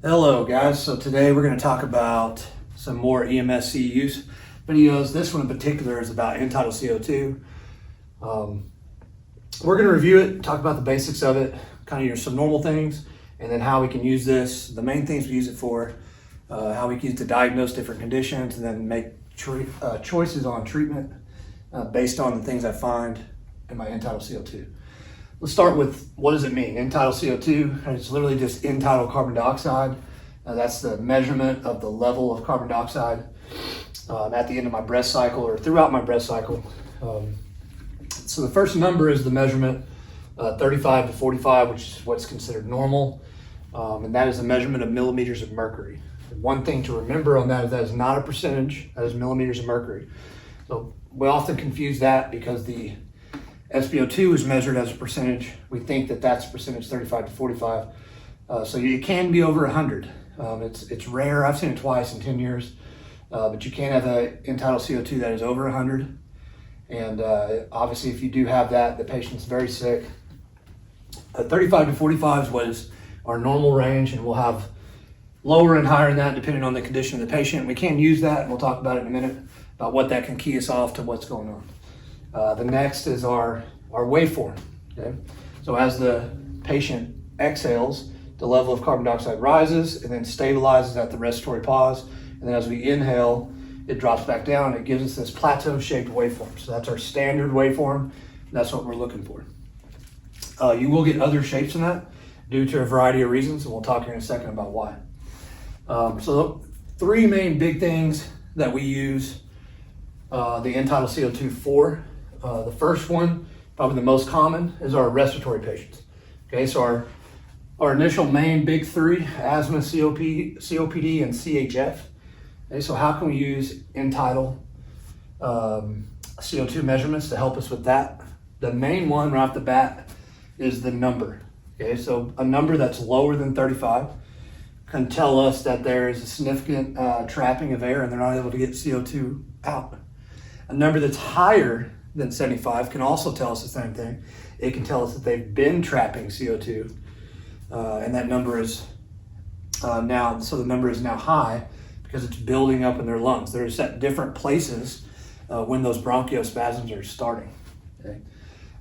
Hello guys, so today we're going to talk about some more EMS CEUs videos. This one in particular is about Untitled CO2. We're going to review it, talk about the basics of it, kind of some normal things, and then how we can use this, the main things we use it for, how we can use it to diagnose different conditions, and then make choices on treatment based on the things I find in my Untitled CO2. Let's start with, what does it mean? Untitled CO2, it's literally just end-tidal carbon dioxide. That's the measurement of the level of carbon dioxide at the end of my breath cycle or throughout my breath cycle. So the first number is the measurement, 35 to 45, which is what's considered normal. And that is a measurement of millimeters of mercury. One thing to remember on that is that is not a percentage, that is millimeters of mercury. So we often confuse that because the SpO2 is measured as a percentage. We think that that's percentage 35 to 45. So it can be over 100. It's rare. I've seen it twice in 10 years. But you can have an entitled CO2 that is over 100. And obviously, if you do have that, the patient's very sick. 35 to 45 is what is our normal range, and we'll have lower and higher than that depending on the condition of the patient. We can use that, and we'll talk about it in a minute, about what that can key us off to what's going on. The next is our waveform. Okay? So as the patient exhales, the level of carbon dioxide rises and then stabilizes at the respiratory pause. And then as we inhale, it drops back down. It gives us this plateau-shaped waveform. So that's our standard waveform. That's what we're looking for. You will get other shapes in that due to a variety of reasons, and we'll talk here in a second about why. So three main big things that we use the entitled CO2 for. The first one, probably the most common, is our respiratory patients. Okay, so our initial main big three, asthma, COPD, and CHF. Okay, so how can we use entitled CO2 measurements to help us with that? The main one right off the bat is the number. Okay, so a number that's lower than 35 can tell us that there is a significant trapping of air and they're not able to get CO2 out. A number that's higher than 75 can also tell us the same thing. It can tell us that they've been trapping CO2, and that number is the number is now high because it's building up in their lungs. They're at different places when those bronchospasms are starting. Okay.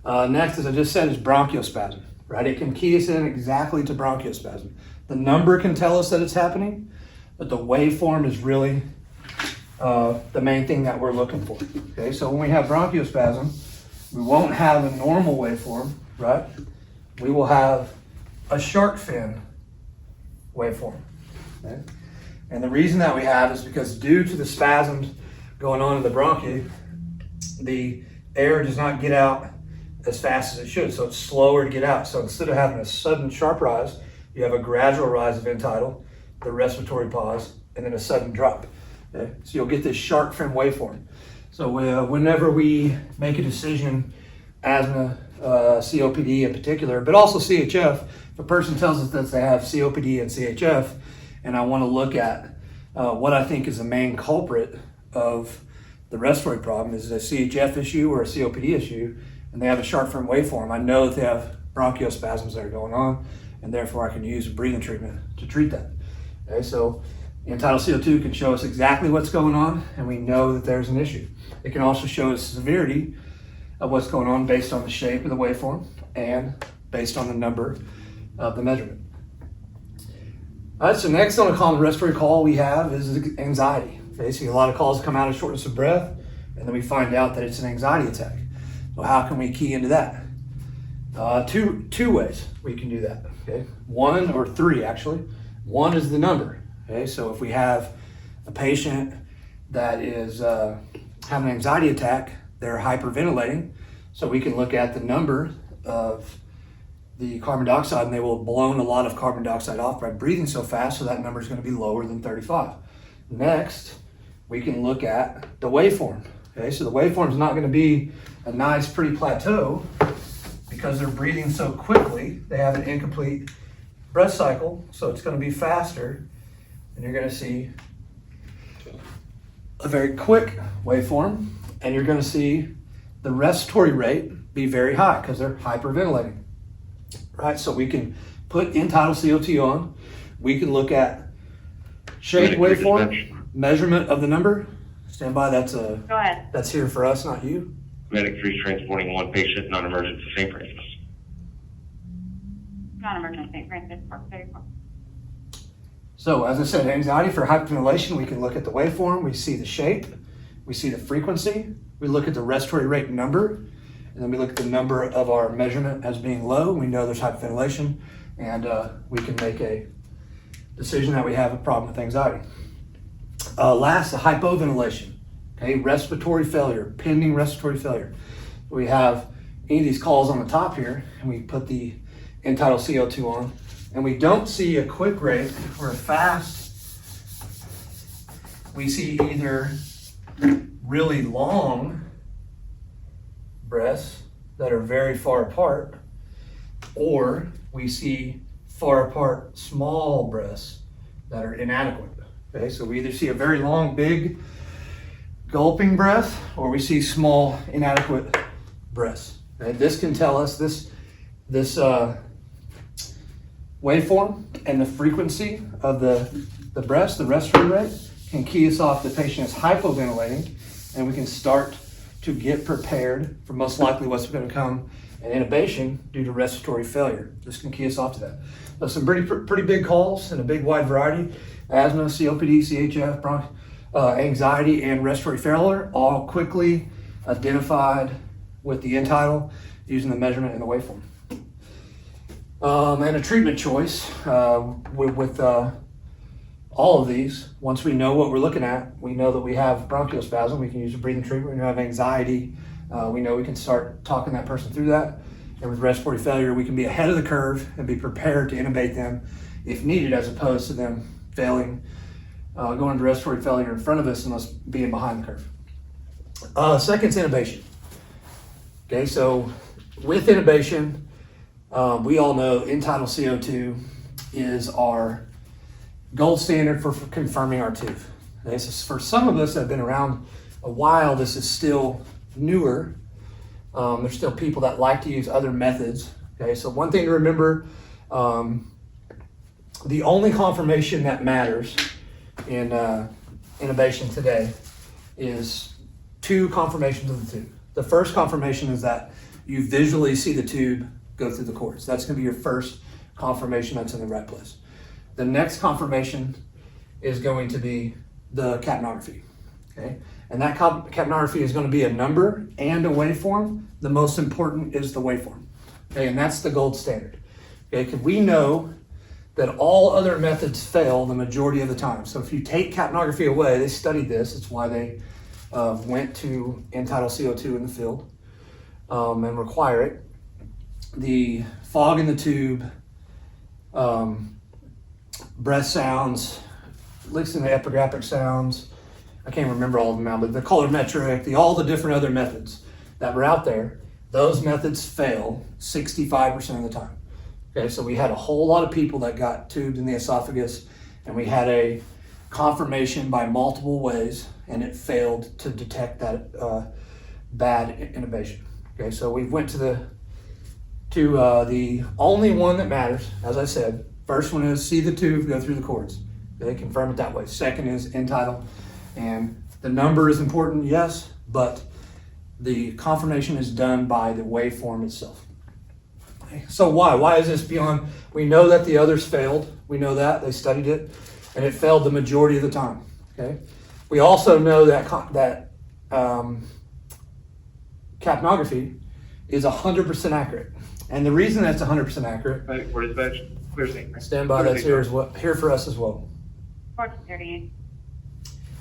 Next, as I just said, is bronchospasm. Right? It can key us in exactly to bronchospasm. The number can tell us that it's happening, but the waveform is really the main thing that we're looking for. Okay, so when we have bronchospasm, we won't have a normal waveform, right? We will have a shark fin waveform. Okay? And the reason that we have is because due to the spasms going on in the bronchi, the air does not get out as fast as it should, so it's slower to get out. So instead of having a sudden sharp rise, you have a gradual rise of entitled, the respiratory pause, and then a sudden drop. Okay? So you'll get this shark fin waveform. So whenever we make a decision, asthma, COPD in particular, but also CHF, if a person tells us that they have COPD and CHF, and I want to look at what I think is the main culprit of the respiratory problem, is it a CHF issue or a COPD issue, and they have a shark fin waveform, I know that they have bronchospasms that are going on, and therefore I can use a breathing treatment to treat that. Okay, so entitled CO2 can show us exactly what's going on, and we know that there's an issue. It can also show us severity of what's going on based on the shape of the waveform and based on the number of the measurement. All right, so next on a common respiratory call we have is anxiety. Basically, a lot of calls come out of shortness of breath, and then we find out that it's an anxiety attack. So how can we key into that? Two ways we can do that. Okay, one or three actually. One is the number. Okay, so if we have a patient that is having an anxiety attack, they're hyperventilating, so we can look at the number of the carbon dioxide, and they will have blown a lot of carbon dioxide off by breathing so fast, so that number is going to be lower than 35. Next, we can look at the waveform. Okay, so the waveform is not going to be a nice, pretty plateau because they're breathing so quickly. They have an incomplete breath cycle, so it's going to be faster. And you're going to see a very quick waveform, and you're going to see the respiratory rate be very high because they're hyperventilating. Right, so we can put entitled CO2 on, we can look at shape, waveform, measurement of the number. Stand by, Go ahead. that's here for us, not you. Medic 3 transporting one patient, non-emergent to St. Francis. Non-emergent St. Francis, Park 34. So as I said, anxiety for hyperventilation, we can look at the waveform, we see the shape, we see the frequency, we look at the respiratory rate number, and then we look at the number of our measurement as being low. We know there's hyperventilation, and we can make a decision that we have a problem with anxiety. Last, the hypoventilation, okay, respiratory failure, pending respiratory failure. We have any of these calls on the top here, and we put the Untitled CO2 on, and we don't see a quick rate or a fast. We see either really long breaths that are very far apart, or we see far apart small breaths that are inadequate. Okay, so we either see a very long, big gulping breath, or we see small, inadequate breaths. Okay, this can tell us this waveform and the frequency of the breaths, the respiratory rate, can key us off the patient is hypoventilating, and we can start to get prepared for most likely what's going to come an intubation due to respiratory failure. This can key us off to that. So some pretty big calls and a big wide variety: asthma, COPD, CHF, anxiety, and respiratory failure, all quickly identified with the Untitled using the measurement and the waveform. And a treatment choice with all of these. Once we know what we're looking at, we know that we have bronchiospasm, we can use a breathing treatment. We have anxiety, we know we can start talking that person through that. And with respiratory failure, we can be ahead of the curve and be prepared to intubate them if needed, as opposed to them failing, going into respiratory failure in front of us and us being behind the curve. Second's intubation. Okay, so with intubation, we all know Untitled CO2 is our gold standard for confirming our tube. Okay, so for some of us that have been around a while, this is still newer. There's still people that like to use other methods. Okay, so one thing to remember, the only confirmation that matters in intubation today is two confirmations of the tube. The first confirmation is that you visually see the tube go through the cords. That's going to be your first confirmation that's in the right place. The next confirmation is going to be the capnography. Okay, and that capnography is going to be a number and a waveform. The most important is the waveform. Okay, and that's the gold standard. Okay, because we know that all other methods fail the majority of the time. So if you take capnography away, they studied this. It's why they went to Untitled CO2 in the field and require it. The fog in the tube, breath sounds, listening to epigraphic sounds, I can't remember all of them now, but the colorimetric, all the different other methods that were out there, those methods fail 65% of the time. Okay, so we had a whole lot of people that got tubed in the esophagus, and we had a confirmation by multiple ways, and it failed to detect that bad intubation. Okay, so we went to the only one that matters, as I said. First one is see the tube go through the cords. They confirm it that way. Second is Untitled, and the number is important, yes, but the confirmation is done by the waveform itself. Okay. So why is this beyond? We know that the others failed. We know that they studied it, and it failed the majority of the time. Okay. We also know that capnography is 100% accurate. And the reason that's 100% accurate, Where is that? Clear thing. stand by, that's here for us as well. 438.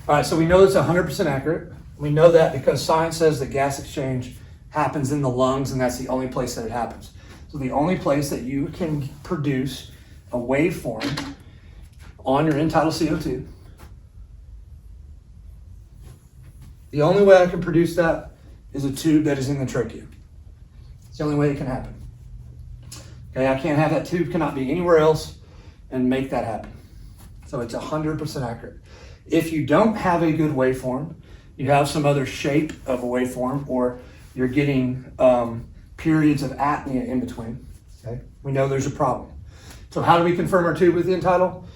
All right, so we know it's 100% accurate. We know that because science says that gas exchange happens in the lungs, and that's the only place that it happens. So the only place that you can produce a waveform on your Untitled CO2, the only way I can produce that is a tube that is in the trachea. It's the only way it can happen. Okay, I can't have that tube cannot be anywhere else and make that happen. So it's 100% accurate. If you don't have a good waveform, you have some other shape of a waveform, or you're getting periods of apnea in between, okay, we know there's a problem. So how do we confirm our tube with the Untitled?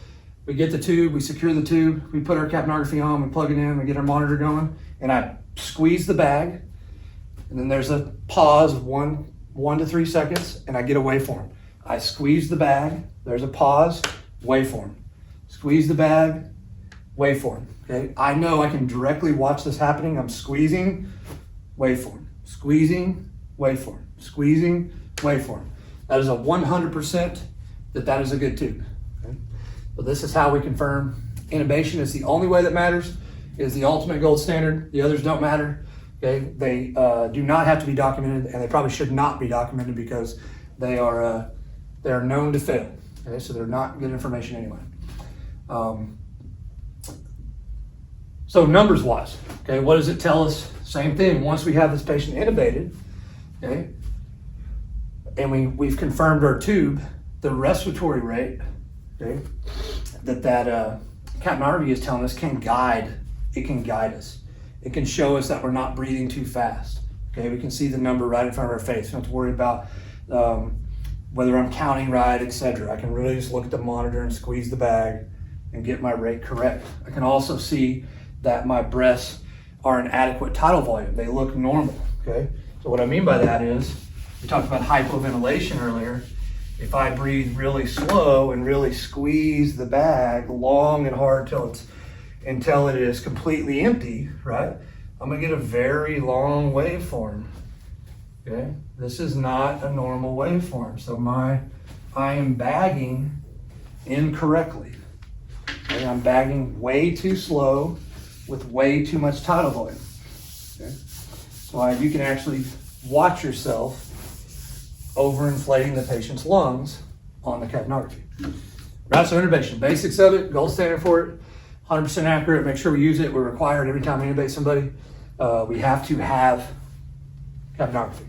We get the tube, we secure the tube, we put our capnography on, we plug it in, we get our monitor going, and I squeeze the bag, and then there's a pause of one to 3 seconds, and I get a waveform. I squeeze the bag, there's a pause, waveform. Squeeze the bag, waveform. Okay, I know I can directly watch this happening. I'm squeezing, waveform, squeezing, waveform, squeezing, waveform. That is a 100% that is a good tube. Okay? So this is how we confirm intubation. Is the only way that matters, is the ultimate gold standard. The others don't matter. Okay, they do not have to be documented, and they probably should not be documented because they are known to fail. Okay, so they're not good information anyway. So numbers wise, okay, what does it tell us? Same thing. Once we have this patient intubated, okay, and we've confirmed our tube, the respiratory rate, okay, that capnography is telling us can guide. It can guide us. It can show us that we're not breathing too fast. Okay, we can see the number right in front of our face. We don't have to worry about whether I'm counting right, etc. I can really just look at the monitor and squeeze the bag and get my rate correct. I can also see that my breaths are an adequate tidal volume. They look normal, okay? So what I mean by that is, we talked about hypoventilation earlier. If I breathe really slow and really squeeze the bag long and hard until it is completely empty, right? I'm gonna get a very long waveform, okay? This is not a normal waveform. So I am bagging incorrectly. Okay? I'm bagging way too slow with way too much tidal volume. Okay? So you can actually watch yourself overinflating the patient's lungs on the capnography. Right, so intubation, basics of it, gold standard for it, 100% accurate, make sure we use it. We're required every time we intubate somebody. We have to have capnography.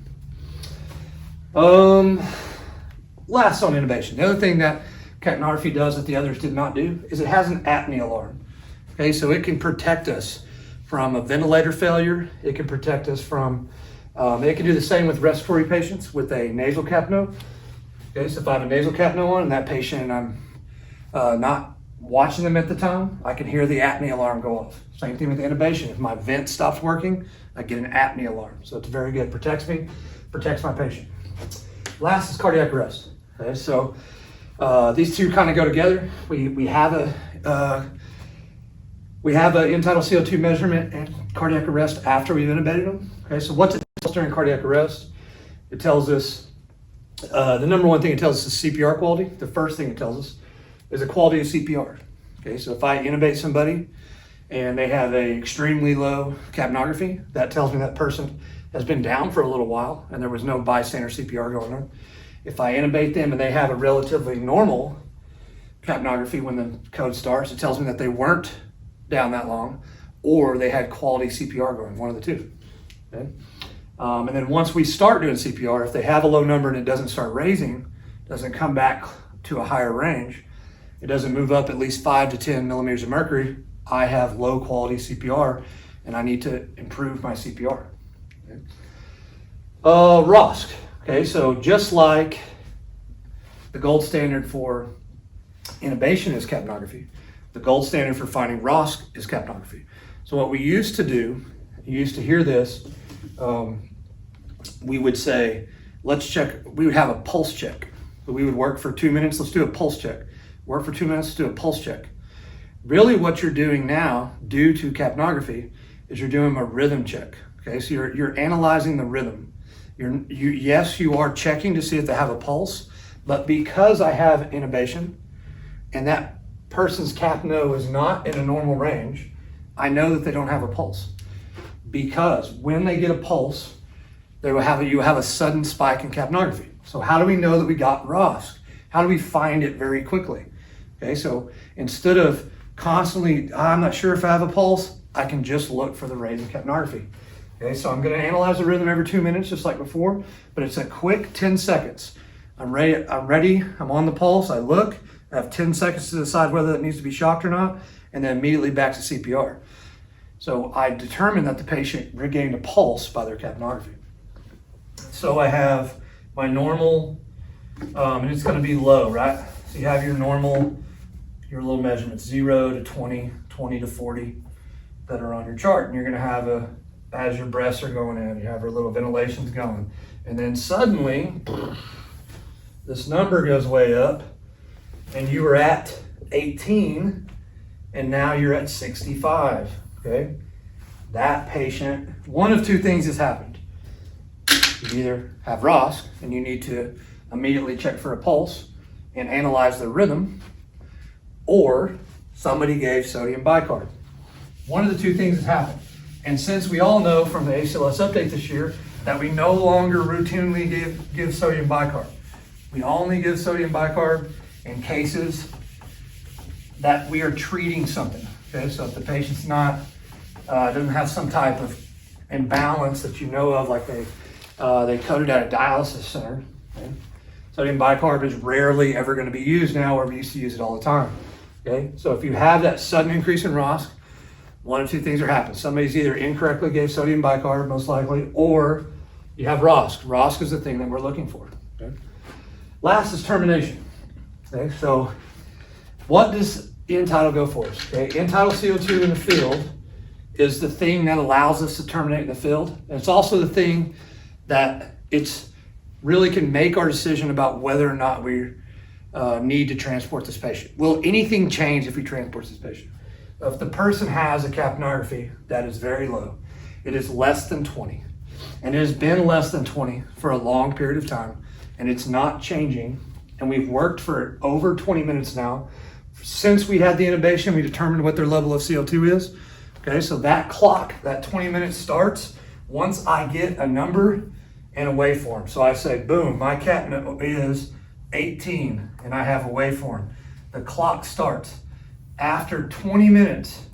Last on intubation, the other thing that capnography does that the others did not do is it has an apnea alarm. Okay, so it can protect us from a ventilator failure. It can protect us from, it can do the same with respiratory patients with a nasal capno. Okay, so if I have a nasal capno on and that patient and I'm not watching them at the time, I can hear the apnea alarm go off. Same thing with intubation. If my vent stops working, I get an apnea alarm. So it's very good. Protects me, protects my patient. Last is cardiac arrest. Okay, so these two kind of go together. We have an Untitled CO2 measurement and cardiac arrest after we've intubated them. Okay, so what's it tell us during cardiac arrest? It tells us, the number one thing it tells us is CPR quality. The first thing it tells us is the quality of CPR. Okay, so if I intubate somebody and they have a extremely low capnography, that tells me that person has been down for a little while and there was no bystander CPR going on. If I intubate them and they have a relatively normal capnography when the code starts, it tells me that they weren't down that long or they had quality CPR going, one of the two. Okay? And then once we start doing CPR, if they have a low number and it doesn't start raising, doesn't come back to a higher range, it doesn't move up at least 5 to 10 millimeters of mercury, I have low quality CPR and I need to improve my CPR. Okay? ROSC. Okay, so just like the gold standard for intubation is capnography, the gold standard for finding ROSC is capnography. So what we used to do, you used to hear this, we would say, let's check, we would have a pulse check. So we would work for 2 minutes, let's do a pulse check. Work for 2 minutes, let's do a pulse check. Really what you're doing now, due to capnography, is you're doing a rhythm check. Okay, so you're analyzing the rhythm. Yes, you are checking to see if they have a pulse, but because I have intubation and that person's capno is not in a normal range, I know that they don't have a pulse. Because when they get a pulse, you have a sudden spike in capnography. So how do we know that we got ROSC? How do we find it very quickly? Okay, so instead of constantly, I'm not sure if I have a pulse, I can just look for the raise in capnography. Okay, so I'm going to analyze the rhythm every 2 minutes, just like before, but it's a quick 10 seconds. I'm ready, I'm on the pulse, I look, I have 10 seconds to decide whether it needs to be shocked or not, and then immediately back to CPR. So I determine that the patient regained a pulse by their capnography. So I have my normal, and it's going to be low, right? So you have your normal, your little measurements, 0 to 20, 20 to 40 that are on your chart. And you're gonna have as your breaths are going in, you have your little ventilations going. And then suddenly, this number goes way up and you were at 18 and now you're at 65, okay? That patient, one of two things has happened. You either have ROSC and you need to immediately check for a pulse and analyze the rhythm, or somebody gave sodium bicarb. One of the two things has happened. And since we all know from the ACLS update this year that we no longer routinely give sodium bicarb, we only give sodium bicarb in cases that we are treating something. Okay, so if the patient's not doesn't have some type of imbalance that you know of, like they coded at a dialysis center. Okay? Sodium bicarb is rarely ever going to be used now, where we used to use it all the time. Okay, so if you have that sudden increase in ROSC, one of two things are happening. Somebody's either incorrectly gave sodium bicarb, most likely, or you have ROSC. ROSC is the thing that we're looking for. Okay? Last is termination. Okay, so what does Untitled go for us? Okay, Untitled CO2 in the field is the thing that allows us to terminate in the field. And it's also the thing that it's really can make our decision about whether or not we need to transport this patient. Will anything change if we transport this patient? If the person has a capnography that is very low, it is less than 20, and it has been less than 20 for a long period of time, and it's not changing, and we've worked for over 20 minutes now. Since we had the intubation, we determined what their level of CO2 is. Okay, so that clock, that 20 minutes starts once I get a number and a waveform. So I say, boom, my capno is 18, and I have a waveform. The clock starts. After 20 minutes,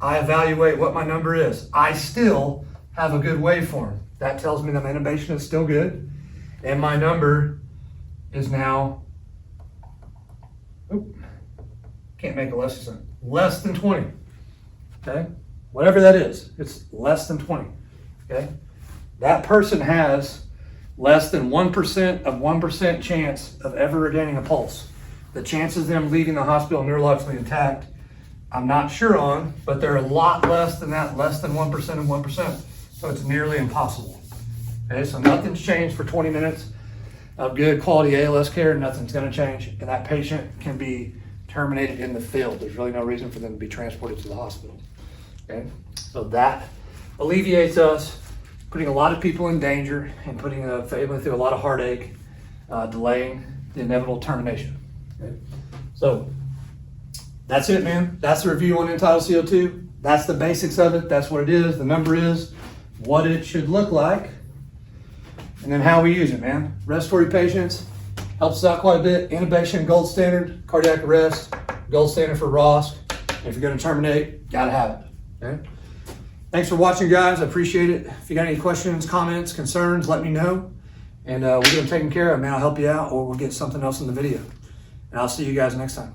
I evaluate what my number is. I still have a good waveform. That tells me that my intubation is still good, and my number is now, can't make a less than 20, okay? Whatever that is, it's less than 20, okay? That person has less than 1% of 1% chance of ever regaining a pulse. The chances of them leaving the hospital neurologically intact, I'm not sure on, but they're a lot less than that, less than 1% of 1%. So it's nearly impossible. Okay, so nothing's changed for 20 minutes of good quality ALS care, nothing's gonna change, and that patient can be terminated in the field. There's really no reason for them to be transported to the hospital. Okay, so that alleviates us putting a lot of people in danger and putting a family through a lot of heartache, delaying the inevitable termination. Okay? So that's it, man. That's the review on Untitled CO2. That's the basics of it. That's what it is. The number is what it should look like, and then how we use it, man. Respiratory patients helps us out quite a bit. Intubation, gold standard. Cardiac arrest, gold standard for ROSC. If you're going to terminate, gotta have it. Okay. Thanks for watching, guys. I appreciate it. If you got any questions, comments, concerns, let me know. And we'll get them taken care of, man. I'll help you out, or we'll get something else in the video. And I'll see you guys next time.